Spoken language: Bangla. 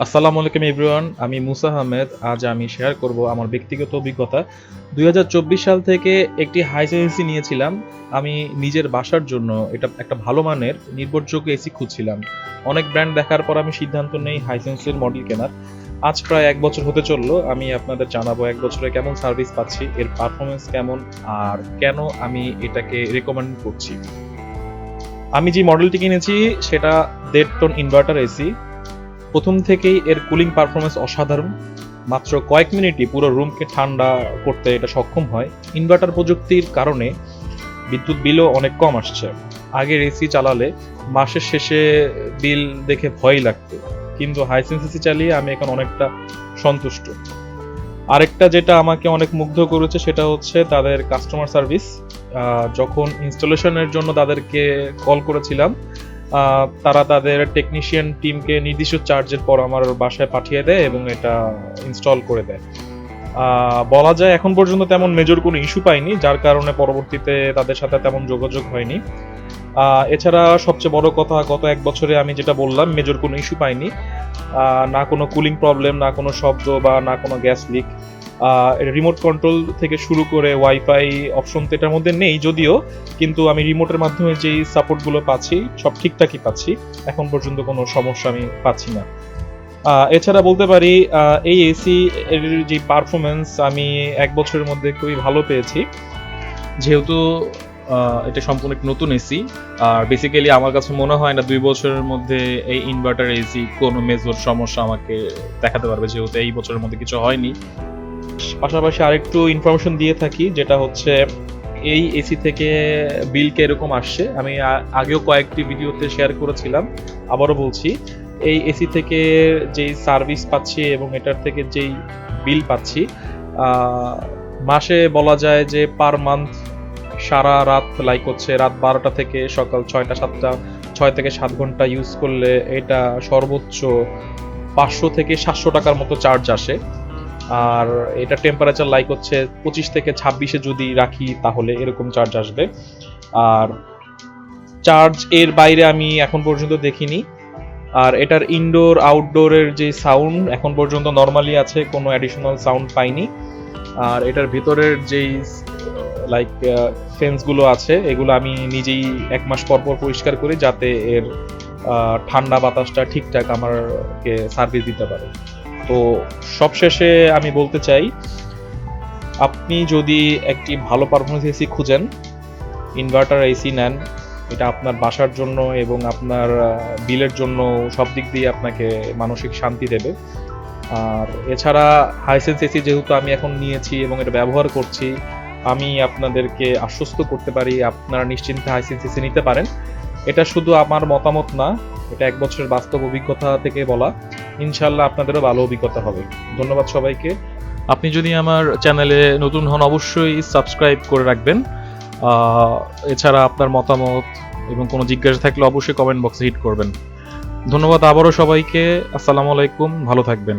আসসালামু আলাইকুম এভরিওয়ান, আমি মুসা আহমেদ। আজ আমি শেয়ার করব আমার ব্যক্তিগত অভিজ্ঞতা। ২০২৪ সাল থেকে একটি হাইসেন্স এসি নিয়েছিলাম। আমি নিজের বাসার জন্য এটা একটা ভালো মানের নির্ভরযোগ্য এসি খুঁজছিলাম। অনেক ব্র্যান্ড দেখার পর আমি সিদ্ধান্ত নেই হাইসেন্সের মডেল কেনার। আজ প্রায় ১ বছর হতে চললো। আমি আপনাদের জানাবো ১ বছরে কেমন সার্ভিস পাচ্ছি, এর পারফরম্যান্স কেমন, আর কেন আমি এটাকে রেকমেন্ড করছি। আমি যে মডেলটি কিনেছি সেটা ১.৫ টন ইনভার্টার এসি। প্রথম থেকেই এর কুলিং পারফরমেন্স অসাধারণ। মাত্র কয়েক মিনিটই পুরো রুমকে ঠান্ডা করতে এটা সক্ষম হয়। ইনভার্টার প্রযুক্তির কারণে বিদ্যুৎ বিলও অনেক কম আসছে। আগের এসি চালালে মাসের শেষে বিল দেখে ভয়ই লাগতো, কিন্তু হাইসেন্স এসি চালিয়ে আমি এখন অনেকটা সন্তুষ্ট। আরেকটা যেটা আমাকে অনেক মুগ্ধ করেছে সেটা হচ্ছে তাদের কাস্টমার সার্ভিস। যখন ইনস্টলেশনের জন্য তাদেরকে কল করেছিলাম, তারা তাদের টেকনিশিয়ান টিমকে নির্দিষ্ট চার্জের পর আমার বাসায় পাঠিয়ে দেয় এবং এটা ইনস্টল করে দেয়। বলা যায় এখন পর্যন্ত তেমন মেজর কোনো ইস্যু পাইনি, যার কারণে পরবর্তীতে তাদের সাথে তেমন যোগাযোগ হয়নি। এছাড়া সবচেয়ে বড় কথা, গত ১ বছরে আমি যেটা বললাম মেজর কোনো ইস্যু পাইনি। না কোনো কুলিং প্রবলেম, না কোনো শব্দ বা না কোনো গ্যাস লিক। রিমোট কন্ট্রোল থেকে শুরু করে ওয়াইফাই অপশন তো এটার মধ্যে নেই যদিও, কিন্তু আমি রিমোটের মাধ্যমে যেই সাপোর্টগুলো পাচ্ছি সব ঠিকঠাকই পাচ্ছি। এখন পর্যন্ত কোনো সমস্যা আমি পাচ্ছি না। এছাড়া বলতে পারি এই এসি এর যে পারফরমেন্স আমি ১ বছরের মধ্যে খুবই ভালো পেয়েছি। যেহেতু এটা সম্পূর্ণ একটি নতুন এসি, আর বেসিক্যালি আমার কাছে মনে হয় না ২ বছরের মধ্যে এই ইনভার্টার এসি কোনো মেজর সমস্যা আমাকে দেখাতে পারবে, যেহেতু এই বছরের মধ্যে কিছু হয়নি। পাশাপাশি আরেকটু ইনফরমেশন দিয়ে থাকি, যেটা হচ্ছে এই এসি থেকে বিল কিরকম আসছে। আমি আগেও কয়েকটি ভিডিওতে শেয়ার করেছিলাম, আবারও বলছি, এই এসি থেকে যেই সার্ভিস পাচ্ছি এবং এটার থেকে যেই বিল পাচ্ছি, মাসে বলা যায় যে পার মান্থ সারা রাত লাইক হচ্ছে রাত ১২টা থেকে সকাল ৬টা ৭টা, ৬ থেকে ৭ ঘন্টা ইউজ করলে এটা সর্বোচ্চ ৫০০ থেকে ৭০০ টাকার মতো চার্জ আসে। আর এটা টেম্পারেচার লাইক হচ্ছে ২৫ থেকে ২৬-এ যদি রাখি তাহলে এরকম চার্জ আসবে। আর চার্জ এর বাইরে আমি এখন পর্যন্ত দেখিনি। আর এটার ইনডোর আউটডোরের যে সাউন্ড এখন পর্যন্ত নর্মালি আছে, কোনো অ্যাডিশনাল সাউন্ড পাইনি। আর এটার ভিতরের যেই লাইক ফেন্সগুলো আছে এগুলো আমি নিজেই ১ মাস পর পর পরিষ্কার করি, যাতে এর ঠান্ডা বাতাসটা ঠিকঠাক আমাকে সার্ভিস দিতে পারে। তো সবশেষে আমি বলতে চাই, আপনি যদি একটি ভালো পারফরমেন্স এসি খুঁজেন, ইনভার্টার এসি নেন। এটা আপনার বাসার জন্য এবং আপনার বিলের জন্য সব দিক দিয়ে আপনাকে মানসিক শান্তি দেবে। আর এছাড়া হাইসেন্স এসি যেহেতু আমি এখন নিয়েছি এবং এটা ব্যবহার করছি, আমি আপনাদেরকে আশ্বস্ত করতে পারি আপনারা নিশ্চিন্তে হাইসেন্স এসি নিতে পারেন। এটা শুধু আমার মতামত না, এটা ১ বছরের বাস্তব অভিজ্ঞতা থেকে বলা। ইনশাল্লাহ আপনাদেরও ভালো অভিজ্ঞতা হবে। ধন্যবাদ সবাইকে। আপনি যদি আমার চ্যানেলে নতুন হন অবশ্যই সাবস্ক্রাইব করে রাখবেন। এছাড়া আপনার মতামত এবং কোনো জিজ্ঞাসা থাকলে অবশ্যই কমেন্ট বক্সে হিট করবেন। ধন্যবাদ আবারও সবাইকে। আসসালামু আলাইকুম, ভালো থাকবেন।